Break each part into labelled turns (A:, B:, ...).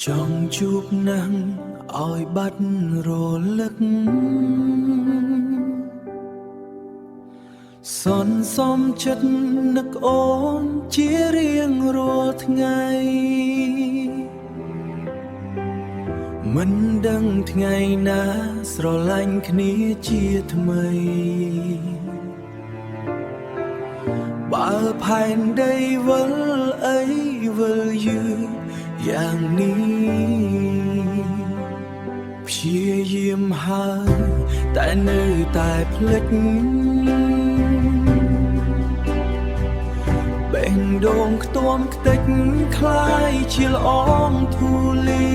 A: ចង់ជួបណាស់ឲ្យបាត់រលឹកសន្សំចិត្តនឹកអូនជារៀងរាល់ថ្ងៃមិនដឹងថ្ងៃណាស្រឡាញ់គ្នាជាថ្មីបើផែនដីវិលអីវិលយឺយ៉ាងនេះព្យាយាមហើយតែនៅតែភ្លេចបេះដូងខ្ទាំខ្ទេចคล้ายជាល្អងធូលី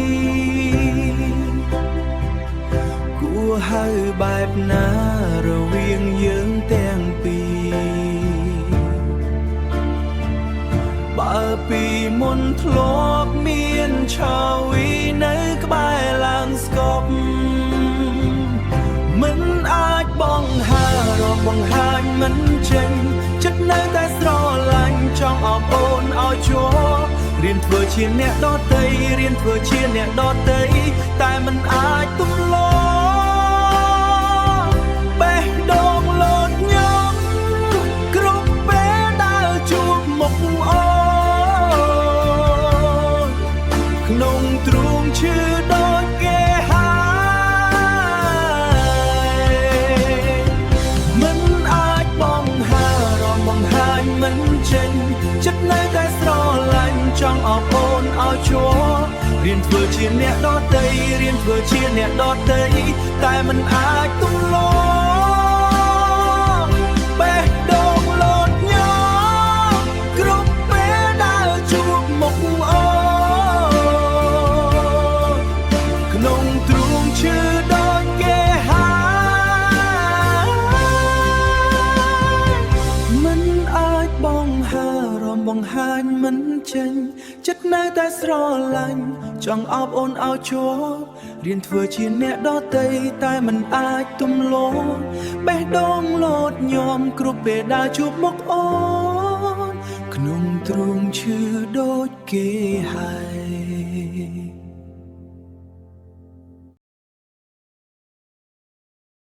A: គួរហៅបែបណារវាងយើងទាំងពីរបើពីមុនធ្លាប់មានឆាវីនៅក្បែរឡើងស្គប់មិនអាចបង្ហាញរកបង្ហាញមិនចេញចិត្តនៅតែស្រឡាញ់ចង់អបអូនឲ្យជាប់រៀនធ្វើជាអ្នកដទៃរៀនធ្វើជាអ្នកដទៃតែមិនអាចទម្លាប់បេះដូងលោតញ៉ាំគ្រប់ពេលដែលជួបមុខអូនក្នុងទ្រូងឈឺដូចគេមិនចេញចិត្តនៅតែស្រឡាញ់ចង់អបអូនឲ្យជាប់រៀនធ្វើជាអ្នកដទៃរៀនធ្វើជាអ្នកដទៃតែមិនអាចទម្លាប់បេះដូងលោតញ៉ាំគ្រប់ពេលដែលជួបមុខអូនក្នុងទ្រូងឈឺដូចគេបង្ហាញមិនចេញចិត្តនៅតែស្រឡាញ់ចង់អបអូនឲ្យជាប់រៀនធ្វើជាអ្នកដទៃតែមិនអាចទម្លាប់បេះដូងលោតញោមគ្រប់ពេលដែលជួបមុខអូនក្នុងទ្រូងឈឺដូចគេហើយ